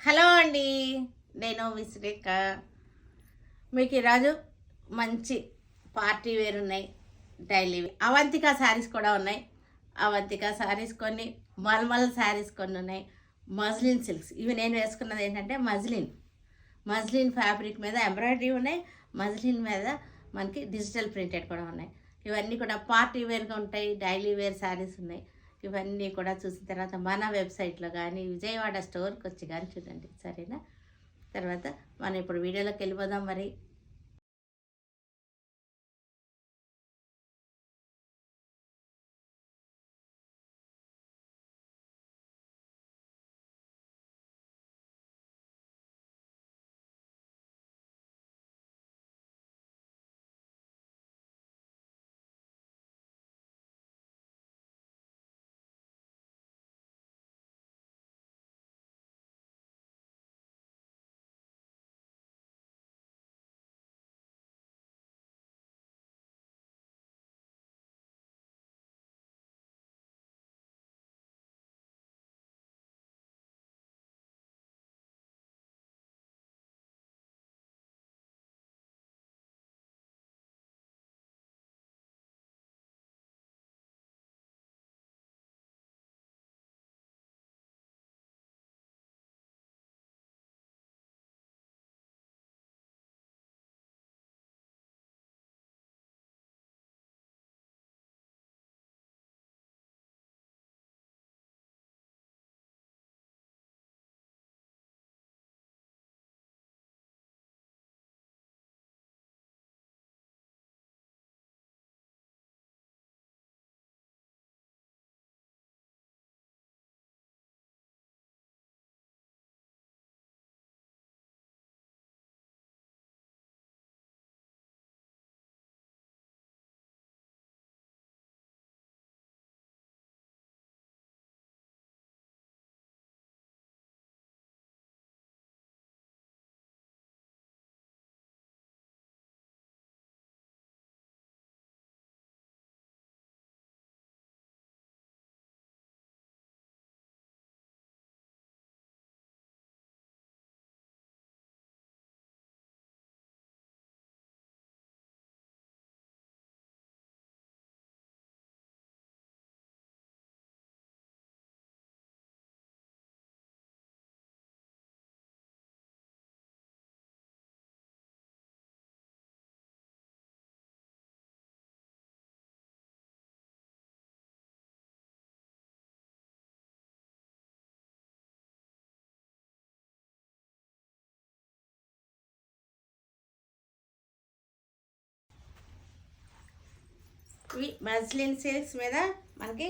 Hello అండి, నేను విశ్రేఖ. మీకు ఈరోజు మంచి పార్టీ వేర్ ఉన్నాయి, డైలీ అవంతిక శారీస్ కూడా ఉన్నాయి. అవంతిక శారీస్ కొన్ని, మల్మల్ శారీస్ కొన్ని ఉన్నాయి. మజ్లిన్ సిల్క్స్ ఇవి నేను వేసుకున్నది ఏంటంటే మజ్లిన్ ఫ్యాబ్రిక్ మీద ఎంబ్రాయిడరీ ఉన్నాయి. మజ్లిన్ మీద మనకి డిజిటల్ ప్రింటెడ్ కూడా ఉన్నాయి. ఇవన్నీ కూడా పార్టీ వేర్గా ఉంటాయి, డైలీ వేర్ శారీస్ ఉన్నాయి. ఇవన్నీ కూడా చూసిన తర్వాత మన వెబ్సైట్లో కానీ విజయవాడ స్టోర్కి వచ్చి కానీ చూడండి, సరేనా? తర్వాత మనం ఇప్పుడు వీడియోలోకి వెళ్ళిపోదాం. మరి ఇవి మజ్లిన్ సిల్క్స్ మీద మనకి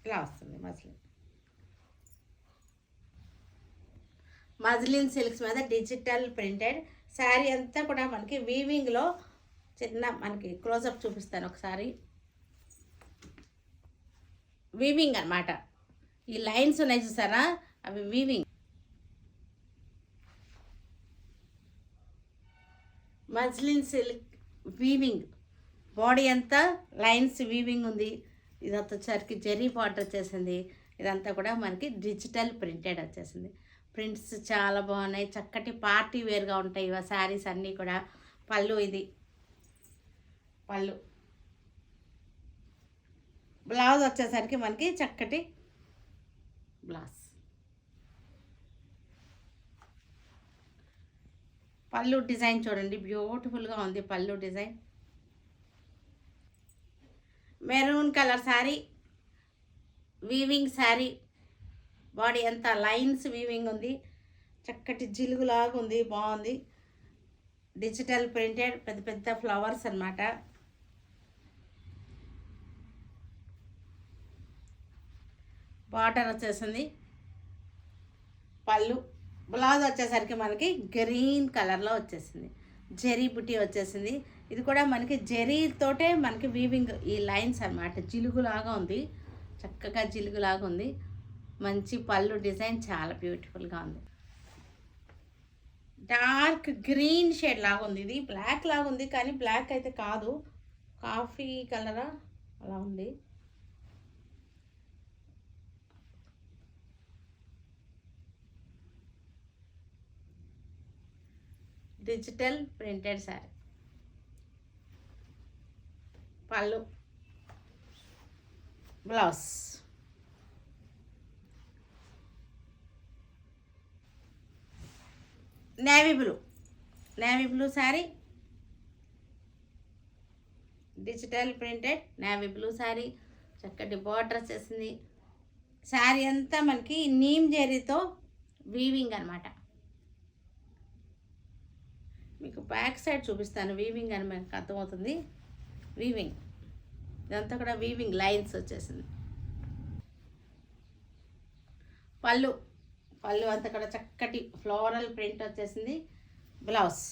ఇలా వస్తుంది. మజ్లిన్ సిల్క్స్ మీద డిజిటల్ ప్రింటెడ్ శారీ అంతా కూడా మనకి వీవింగ్లో చిన్న మనకి క్లోజప్ చూపిస్తాను ఒకసారి. వీవింగ్ అన్నమాట. ఈ లైన్స్ ఉన్నాయి చూసారా, అవి weaving. Muslin silk weaving, body అంతా లైన్స్ వీవింగ్ ఉంది. ఇదంతా వచ్చేసరికి జెరీ బార్డర్ వచ్చేసింది. ఇదంతా కూడా మనకి డిజిటల్ ప్రింటెడ్ వచ్చేసింది. ప్రింట్స్ చాలా బాగున్నాయి, చక్కటి పార్టీ వేర్గా ఉంటాయి ఇవి శారీస్ అన్నీ కూడా. పళ్ళు, ఇది పళ్ళు. బ్లౌజ్ వచ్చేసరికి మనకి చక్కటి బ్లౌజ్. పళ్ళు డిజైన్ చూడండి, బ్యూటిఫుల్గా ఉంది పళ్ళు design. Maroon colour sari, weaving sari, body అంతా లైన్స్ వీవింగ్ ఉంది, చక్కటి జిలుగులాగా ఉంది, బాగుంది. డిజిటల్ ప్రింటెడ్ పెద్ద పెద్ద ఫ్లవర్స్ అన్నమాట. బార్డర్ వచ్చేసింది. పళ్ళు. బ్లౌజ్ వచ్చేసరికి మనకి గ్రీన్ కలర్లో వచ్చేసింది, జెరీ బుట్టి వచ్చేసింది. ఇది కూడా మనకి జెరీతోటే మనకి వీవింగ్, ఈ లైన్స్ అన్నమాట. జిలుగులాగా ఉంది, చక్కగా జిలుగులాగా ఉంది. మంచి పళ్ళు డిజైన్ చాలా బ్యూటిఫుల్గా ఉంది. డార్క్ గ్రీన్ షేడ్ లాగా ఉంది, ఇది బ్లాక్ లాగా ఉంది కానీ బ్లాక్ అయితే కాదు, కాఫీ కలరా అలా ఉంది. Digital printed sari. పళ్ళు, blouse. Navy blue sari, digital printed navy blue sari. చక్కటి బార్డర్ వచ్చేసింది. శారీ అంతా మనకి నీమ్ జరీతో వీవింగ్ అనమాట. మీకు బ్యాక్ సైడ్ చూపిస్తాను. వీవింగ్ అని మనకు అర్థమవుతుంది. వీవింగ్ ఇదంతా కూడా వీవింగ్ లైన్స్ వచ్చేసింది. పళ్ళు అంతా కూడా చక్కటి ఫ్లోరల్ ప్రింట్ వచ్చేసింది. బ్లౌజ్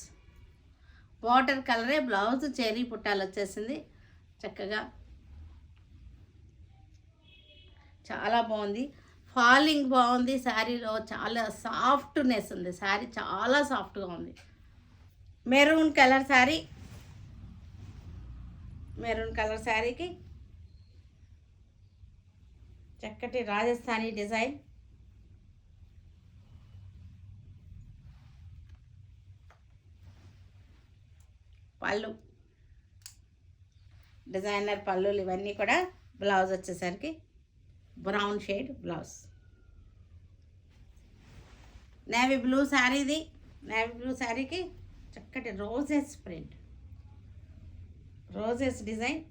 వాటర్ కలరే బ్లౌజ్, చెరీ పుట్టాలు వచ్చేసింది. చక్కగా చాలా బాగుంది. ఫాలింగ్ బాగుంది. శారీలో చాలా సాఫ్ట్నెస్ ఉంది. శారీ చాలా సాఫ్ట్గా ఉంది. మెరూన్ కలర్ శారీకి చక్కటి రాజస్థానీ డిజైన్. పళ్ళు, డిజైనర్ పళ్ళులు ఇవన్నీ కూడా. బ్లౌజ్ వచ్చేసరికి brown shade blouse. Navy blue శారీది. నేవీ బ్లూ శారీకి చక్కటి roses print, roses design.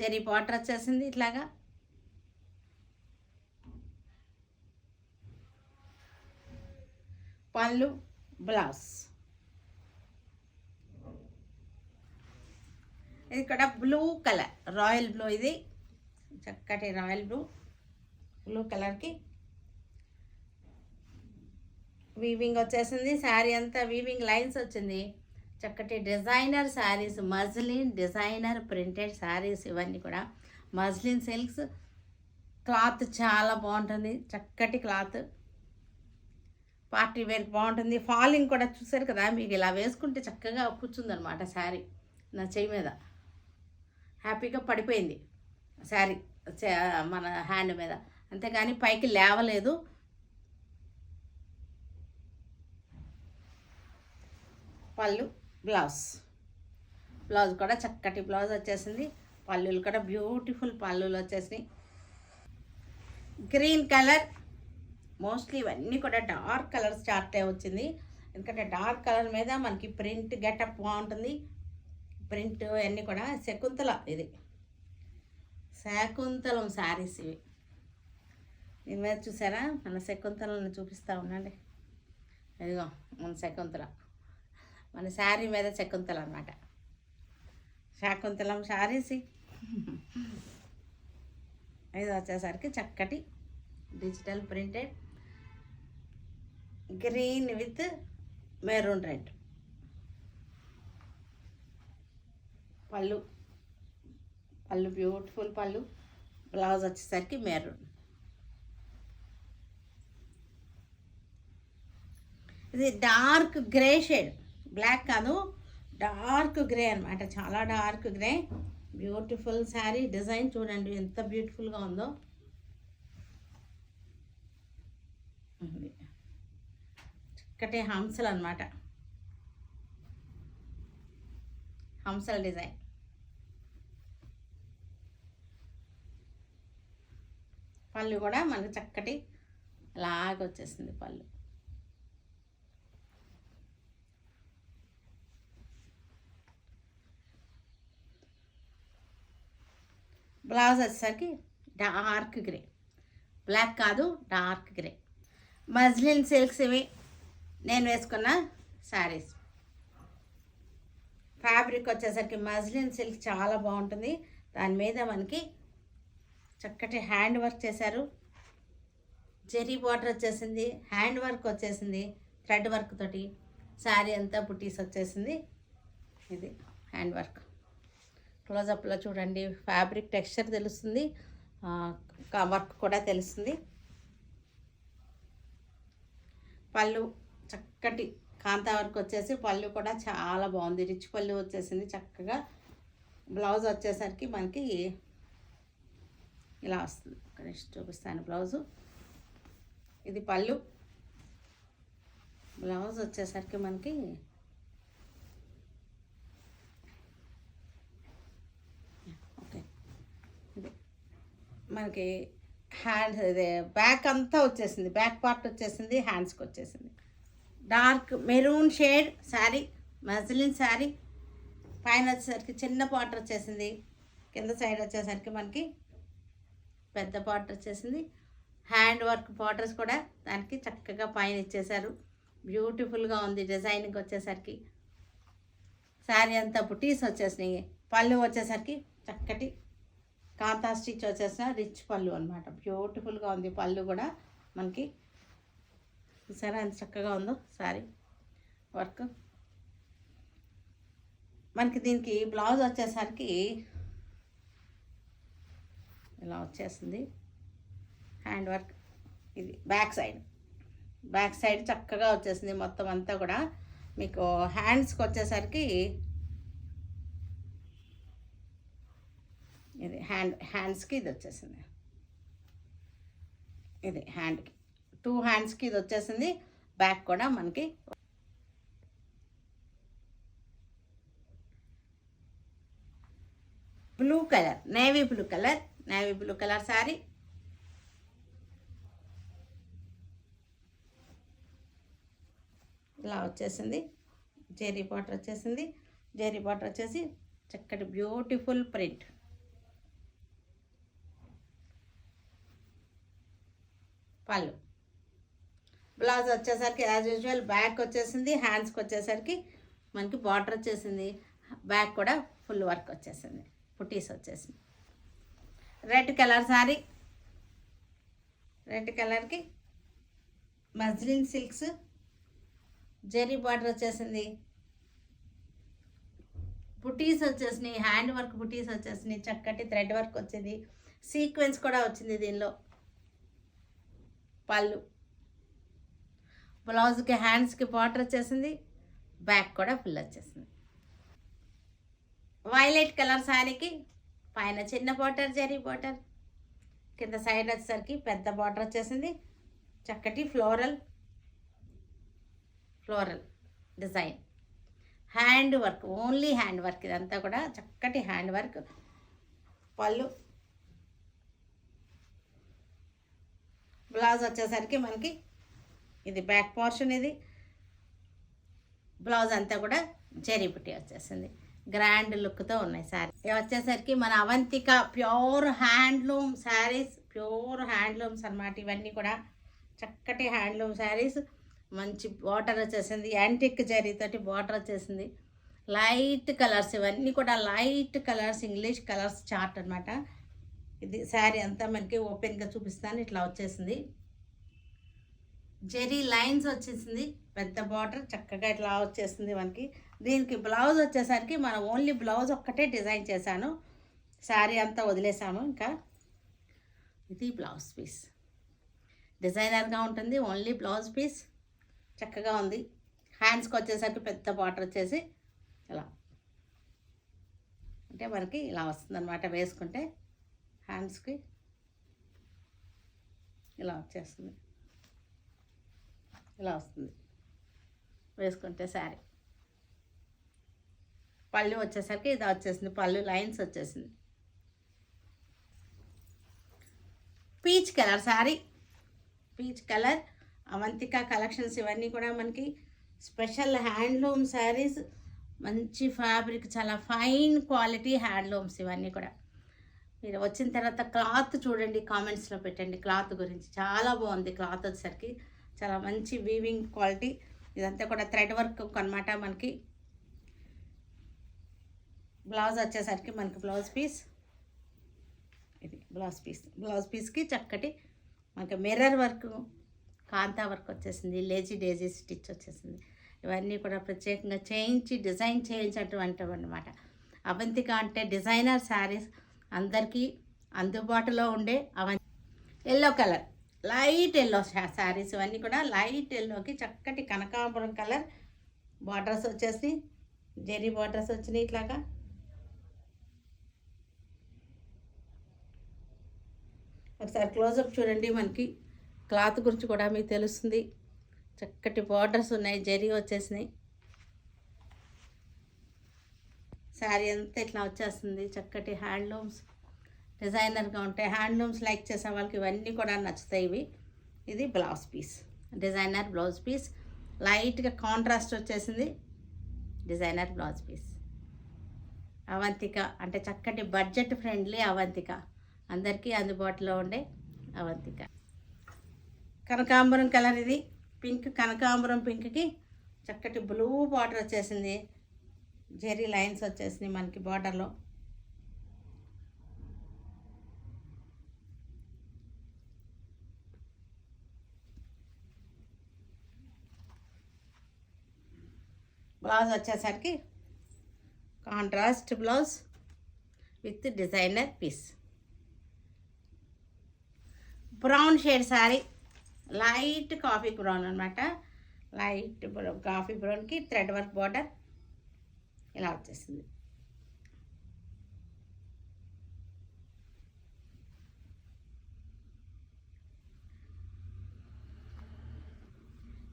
Zari border వచ్చేసింది ఇట్లాగా. పళ్ళు, బ్లౌజ్. ఇది ఇక్కడ బ్లూ కలర్, రాయల్ బ్లూ. ఇది చక్కటి రాయల్ బ్లూ కలర్కి వీవింగ్ వచ్చేసింది. శారీ అంతా వీవింగ్ లైన్స్ వచ్చింది. చక్కటి designer saris, muslin designer printed saris ఇవన్నీ కూడా. Muslin silks. క్లాత్ చాలా బాగుంటుంది. చక్కటి క్లాత్, పార్టీ వేర్కి బాగుంటుంది. ఫాలింగ్ కూడా చూసారు కదా, మీకు ఇలా వేసుకుంటే చక్కగా కూర్చుందనమాట శారీ. నా చెయ్యి మీద హ్యాపీగా పడిపోయింది శారీ మన హ్యాండ్ మీద, అంతేగాని పైకి లేవలేదు. పళ్ళు, బ్లౌజ్ కూడా చక్కటి బ్లౌజ్ వచ్చేసింది. పళ్ళులు కూడా బ్యూటిఫుల్ పళ్ళులు వచ్చేసినాయి. Green colour. మోస్ట్లీ ఇవన్నీ కూడా డార్క్ కలర్ స్టార్ట్ అయి వచ్చింది. ఎందుకంటే డార్క్ కలర్ మీద మనకి ప్రింట్ గెటప్ బాగుంటుంది. ప్రింట్ అన్నీ కూడా శకుంతల. ఇది శకుంతలం శారీస్ ఇవి. దీని మీద చూసారా, మన శకుంతలను చూపిస్తూ ఉండండి. ఇదిగో మన శకుంతల, మన శారీ మీద శకుంతల అనమాట. శకుంతలం శారీస్. ఇది వచ్చేసరికి చక్కటి digital printed green with maroon red. పళ్ళు బ్యూటిఫుల్ పళ్ళు. బ్లౌజ్ వచ్చేసరికి మెరూన్. ఇది డార్క్ గ్రే షేడ్, బ్లాక్ కాదు, డార్క్ గ్రే అనమాట. చాలా dark grey. Beautiful sari. Design చూడండి ఎంత బ్యూటిఫుల్గా ఉందో. చక్కటి హంసలు అనమాట. హంసల డిజైన్. పళ్ళు కూడా మనకు చక్కటి లాగా వచ్చేసింది పళ్ళు. బ్లౌజ్ వచ్చేసరికి డార్క్ గ్రే, బ్లాక్ కాదు డార్క్ గ్రే. మజ్లిన్ సిల్క్స్ ఇవి నేను వేసుకున్న శారీస్. ఫ్యాబ్రిక్ వచ్చేసరికి మజ్లిన్ సిల్క్ చాలా బాగుంటుంది. దాని మీద మనకి చక్కటి హ్యాండ్ వర్క్ చేశారు. జెరీ బార్డర్ వచ్చేసింది, హ్యాండ్ వర్క్ వచ్చేసింది, థ్రెడ్ వర్క్ తోటి శారీ అంతా బుటీస్ వచ్చేసింది. ఇది హ్యాండ్ వర్క్. క్లోజప్లో చూడండి, ఫ్యాబ్రిక్ టెక్స్చర్ తెలుస్తుంది, వర్క్ కూడా తెలుస్తుంది. పళ్ళు చక్కటి కాంతా వర్క్ వచ్చేసి పళ్ళు కూడా చాలా బాగుంది. రిచ్ పళ్ళు వచ్చేసింది చక్కగా. బ్లౌజ్ వచ్చేసరికి మనకి ఇలా వస్తుంది. నెక్స్ట్ చూపిస్తాను బ్లౌజు. ఇది పళ్ళు. బ్లౌజ్ వచ్చేసరికి మనకి ఓకే, ఇది మనకి హ్యాండ్స్ ఇదే బ్యాక్ అంతా వచ్చేసింది, బ్యాక్ పార్ట్ వచ్చేసింది, హ్యాండ్స్కి వచ్చేసింది. Dark maroon shade sari, muslin sari. పైన వచ్చేసరికి చిన్న బార్డర్ వచ్చేసింది, కింద సైడ్ వచ్చేసరికి మనకి పెద్ద బార్డర్ వచ్చేసింది. హ్యాండ్ వర్క్ బార్డర్స్ కూడా దానికి చక్కగా పైన ఇచ్చేసారు. బ్యూటిఫుల్గా ఉంది డిజైనింగ్ వచ్చేసరికి. శారీ అంతా బుటీస్ వచ్చేసినాయి. పళ్ళు వచ్చేసరికి చక్కటి కాంతా స్టిచ్ వచ్చేసిన రిచ్ పళ్ళు అనమాట. బ్యూటిఫుల్గా ఉంది పళ్ళు కూడా మనకి. సరే అంత చక్కగా ఉందో శారీ వర్క్. మనకి దీనికి బ్లౌజ్ వచ్చేసరికి ఇలా వచ్చేసింది హ్యాండ్ వర్క్. ఇది బ్యాక్ సైడ్ చక్కగా వచ్చేసింది మొత్తం అంతా కూడా. మీకు హ్యాండ్స్కి వచ్చేసరికి ఇది హ్యాండ్స్కి ఇది వచ్చేసింది. ఇది హ్యాండ్కి 2 హ్యాండ్స్కి ఇది వచ్చేసింది. బ్యాక్ కూడా మనకి blue colour, navy blue colour sari. ఇలా వచ్చేసింది. జెరీ బార్డర్ వచ్చేసింది. జెరీ బార్డర్ వచ్చేసి చక్కటి బ్యూటిఫుల్ ప్రింట్. పళ్ళు. బ్లౌజ్ వచ్చేసరికి యాజ్ యూజువల్ బ్యాక్ వచ్చేసింది. హ్యాండ్స్కి వచ్చేసరికి మనకి బార్డర్ వచ్చేసింది. బ్యాక్ కూడా ఫుల్ వర్క్ వచ్చేసింది, పుటీస్ వచ్చేసింది. రెడ్ కలర్ శారీ, రెడ్ కలర్కి మజ్లిన్ సిల్క్స్, జెరీ బార్డర్ వచ్చేసింది. బుటీస్ వచ్చేసినాయి, హ్యాండ్ వర్క్ బుటీస్ వచ్చేసినాయి. చక్కటి థ్రెడ్ వర్క్ వచ్చింది, సీక్వెన్స్ కూడా వచ్చింది దీనిలో. పళ్ళు. బ్లౌజ్కి హ్యాండ్స్కి బార్డర్ వచ్చేసింది. బ్యాక్ కూడా ఫుల్ వచ్చేసింది. వైలెట్ కలర్ శారీకి పైన చిన్న బార్డర్, జెరీ బార్డర్, కింద సైడ్ వచ్చేసరికి పెద్ద బార్డర్ వచ్చేసింది. చక్కటి floral design. Hand work, only hand work. ఇదంతా కూడా చక్కటి హ్యాండ్ వర్క్. పళ్ళు. బ్లౌజ్ వచ్చేసరికి మనకి ఇది బ్యాక్ పోర్షన్. ఇది బ్లౌజ్ అంతా కూడా జెరీ బుట్టి వచ్చేసింది. గ్రాండ్ లుక్తో ఉన్నాయి శారీ. ఇవి వచ్చేసరికి మన Avantika pure handloom saris, pure handlooms అన్నమాట. ఇవన్నీ కూడా చక్కటి హ్యాండ్లూమ్ శారీస్. మంచి బార్డర్ వచ్చేసింది, యాంటిక్ జరీతోటి బార్డర్ వచ్చేసింది. లైట్ కలర్స్, ఇవన్నీ కూడా light colours, English colours chart అనమాట. ఇది శారీ అంతా మనకి ఓపెన్గా చూపిస్తాను. ఇట్లా వచ్చేసింది. జెరీ లైన్స్ వచ్చేసింది, పెద్ద బార్డర్ చక్కగా ఇట్లా వచ్చేసింది మనకి. దీనికి బ్లౌజ్ వచ్చేసరికి మనం ఓన్లీ బ్లౌజ్ ఒక్కటే డిజైన్ చేశాను, శారీ అంతా వదిలేసాము. ఇంకా ఇది బ్లౌజ్ పీస్, డిజైనర్గా ఉంటుంది. ఓన్లీ బ్లౌజ్ పీస్ చక్కగా ఉంది. హ్యాండ్స్కి వచ్చేసరికి పెద్ద బార్డర్ వచ్చేసి ఇలా అంటే మనకి ఇలా వస్తుంది అనమాట. వేసుకుంటే హ్యాండ్స్కి ఇలా వచ్చేస్తుంది, ఇలా వస్తుంది వేసుకుంటే శారీ. పళ్ళు వచ్చేసరికి ఇది వచ్చేసింది, పళ్ళు లైన్స్ వచ్చేసింది. Peach colour sari, peach colour Avantika collections. ఇవన్నీ కూడా మనకి స్పెషల్ హ్యాండ్లూమ్ శారీస్, మంచి ఫ్యాబ్రిక్, చాలా ఫైన్ క్వాలిటీ హ్యాండ్లూమ్స్ ఇవన్నీ కూడా. మీరు వచ్చిన తర్వాత క్లాత్ చూడండి, కామెంట్స్లో పెట్టండి క్లాత్ గురించి. చాలా బాగుంది క్లాత్ వచ్చేసరికి, చాలా మంచి వీవింగ్ క్వాలిటీ. ఇదంతా కూడా థ్రెడ్ వర్క్ అనమాట మనకి. బ్లౌజ్ వచ్చేసరికి మనకి బ్లౌజ్ పీస్, ఇది బ్లౌజ్ పీస్కి చక్కటి మనకి మిర్రర్ వర్క్, కాంతా వర్క్ వచ్చేసింది. లేజీ డేజీ స్టిచ్ వచ్చేసింది. ఇవన్నీ కూడా ప్రత్యేకంగా డిజైన్ చేయించినటువంటి అన్నమాట. అవంతిక అంటే డిజైనర్ శారీస్ అందరికీ అందుబాటులో ఉండే yellow colour, light yellow saris. ఇవన్నీ కూడా లైట్ ఎల్లోకి చక్కటి కనకాంబరం కలర్ బార్డర్స్ వచ్చేసి, జెరీ బార్డర్స్ వచ్చినాయి ఇట్లాగా. ఒకసారి క్లోజప్ చూడండి. మనకి క్లాత్ గురించి కూడా మీకు తెలుస్తుంది. చక్కటి బార్డర్స్ ఉన్నాయి, జరీ వచ్చేసినాయి. శారీ అంతా ఇట్లా వచ్చేస్తుంది. చక్కటి హ్యాండ్లూమ్స్ డిజైనర్గా ఉంటాయి. హ్యాండ్లూమ్స్ లైక్ చేసే వాళ్ళకి ఇవన్నీ కూడా నచ్చుతాయి. ఇది blouse piece, designer blouse piece. లైట్గా కాంట్రాస్ట్ వచ్చేసింది. Designer blouse piece. అవంతిక అంటే చక్కటి బడ్జెట్ ఫ్రెండ్లీ అవంతిక, అందరికీ అందుబాటులో ఉండే అవంతిక. కనకాంబరం కలర్ ఇది, పింక్, కనకాంబరం పింక్కి చక్కటి బ్లూ బార్డర్ వచ్చేసింది. జెరీ లైన్స్ వచ్చేసినాయి మనకి బార్డర్లో. బ్లౌజ్ వచ్చేసరికి contrast blouse with designer piece. Brown shade sari, light coffee brown అనమాట. లైట్ కాఫీ బ్రౌన్కి థ్రెడ్ వర్క్ బార్డర్ ఇలా వచ్చేసింది.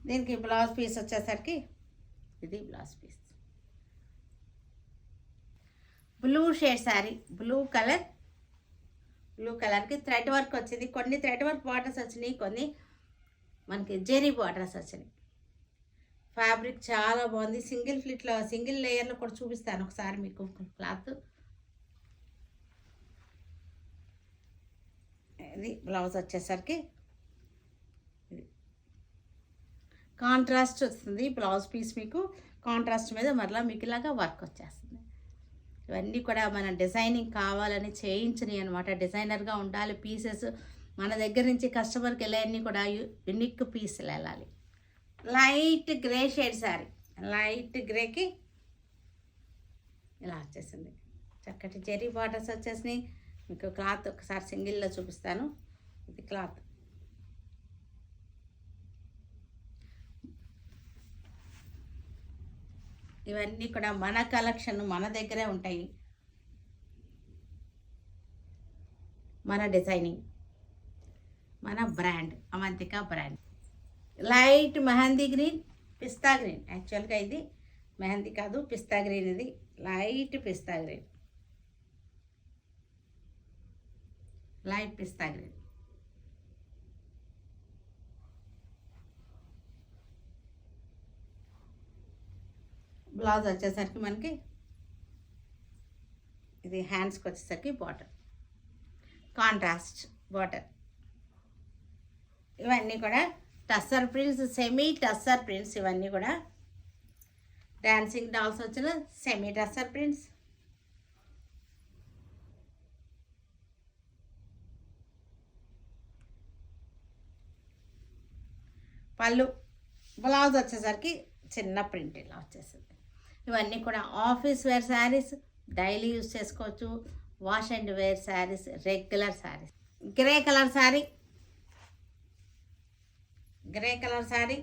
దీనికి బ్లౌజ్ పీస్ వచ్చేసరికి ఇది blouse piece. Blue shade sari, blue కలర్కి థ్రెడ్ వర్క్ వచ్చింది. కొన్ని థ్రెడ్ వర్క్ బార్డర్స్ వచ్చినాయి, కొన్ని మనకి జెరీ బార్డర్స్ వచ్చినాయి. ఫ్యాబ్రిక్ చాలా బాగుంది. సింగిల్ లేయర్లో కూడా చూపిస్తాను ఒకసారి మీకు క్లాత్. ఇది బ్లౌజ్ వచ్చేసరికి ఇది కాంట్రాస్ట్ వస్తుంది. బ్లౌజ్ పీస్ మీకు కాంట్రాస్ట్ మీద మరలా మీకు ఇలాగా వర్క్ వచ్చేస్తుంది. ఇవన్నీ కూడా మన డిజైనింగ్ కావాలని చేయించినవి అనమాట. డిజైనర్గా ఉండాలి పీసెస్. మన దగ్గర నుంచి కస్టమర్కి వెళ్ళేవన్నీ కూడా యూనిక్ పీసులు వెళ్ళాలి. Light grey shade sari, light గ్రేకి ఇలా వచ్చేసింది. చక్కటి జెరీ బార్డర్స్ వచ్చేసినాయి. మీకు క్లాత్ ఒకసారి సింగిల్లో చూపిస్తాను. ఇది క్లాత్. ఇవన్నీ కూడా మన కలెక్షన్, మన దగ్గరే ఉంటాయి. మన డిజైనింగ్, మన brand Avantika brand. Light mehndi green, pista green. యాక్చువల్గా ఇది మెహందీ కాదు, పిస్తా గ్రీన్. ఇది light pista green, light pista green. Blouse వచ్చేసరికి మనకి ఇది హ్యాండ్స్కి వచ్చేసరికి బార్డర్, కాంట్రాస్ట్ బార్డర్. ఇవన్నీ కూడా tussar prints, semi tussar prints. ఇవన్నీ కూడా డాన్సింగ్ డాల్స్ వచ్చిన semi tussar prints. Pallu. Blouse వచ్చేసరికి చిన్న ప్రింట్ ఇలా వచ్చేసింది. ఇవన్నీ కూడా office wear sarees, daily use చేసుకోవచ్చు. Wash and wear sarees, regular sarees. Grey colour sari, grey colour sari.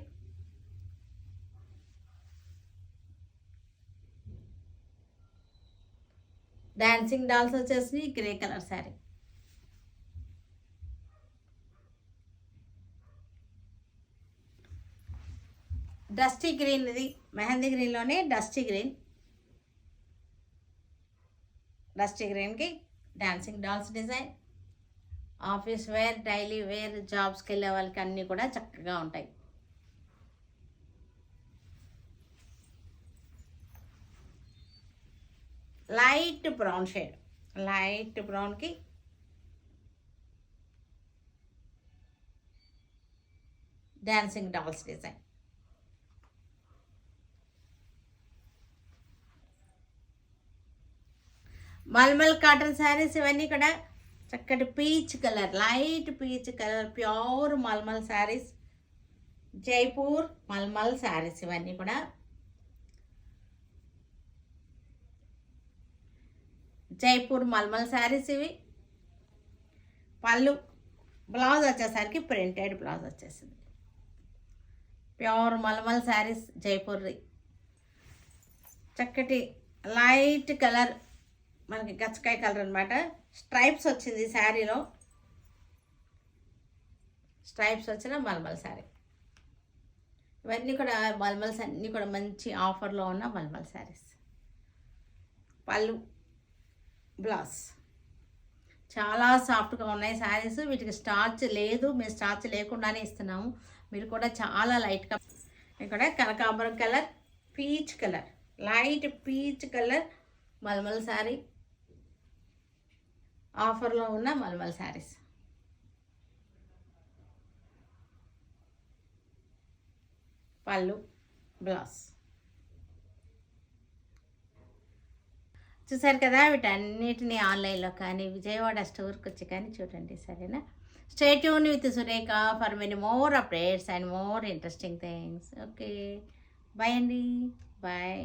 Dancing dolls వచ్చేసి grey colour sari. Dusty green. ఇది మెహందీ గ్రీన్లోనే డస్టీ గ్రీన్. డస్టీ గ్రీన్కి dancing dolls design. Office wear, daily wear, జాబ్స్కి వెళ్ళే వాళ్ళకి అన్నీ కూడా చక్కగా ఉంటాయి. లైట్ బ్రౌన్ షేడ్, లైట్ బ్రౌన్కి dancing dolls design. Malmal cotton sarees. ఇవన్నీ కూడా చక్కటి peach colour, light peach colour, pure malmal sarees. Jaipur malmal sarees. ఇవన్నీ కూడా జైపూర్ మల్మల్ శారీస్ ఇవి. పళ్ళు. బ్లౌజ్ వచ్చేసరికి ప్రింటెడ్ బ్లౌజ్ వచ్చేసింది. ప్యూర్ మల్మల్ శారీస్, జైపూర్ది. చక్కటి లైట్ కలర్, మనకి గచ్చకాయ కలర్ అనమాట. స్ట్రైప్స్ వచ్చింది శారీలో. స్ట్రైప్స్ వచ్చిన మల్మల్ శారీ. ఇవన్నీ కూడా మల్మల్స్ అన్నీ కూడా మంచి ఆఫర్లో ఉన్న మల్మల్ శారీస్. పళ్ళు, బ్లౌజ్ చాలా సాఫ్ట్గా ఉన్నాయి శారీస్. వీటికి స్టార్చ్ లేదు, మేము స్టార్చ్ లేకుండానే ఇస్తున్నాము. మీరు కూడా చాలా లైట్గా. ఇక్కడ కనకాంబరం colour, peach colour, light peach colour మల్మల్ శారీ, ఆఫర్లో ఉన్న మల్మల్ శారీస్. పళ్ళు, బ్లౌజ్ చూసారు కదా. వీటన్నిటిని ఆన్లైన్లో కానీ విజయవాడ స్టోర్కి వచ్చి కానీ చూడండి, సరేనా? Stay tune with Surekha for many more updates and more interesting things. Okay, bye అండి, బాయ్.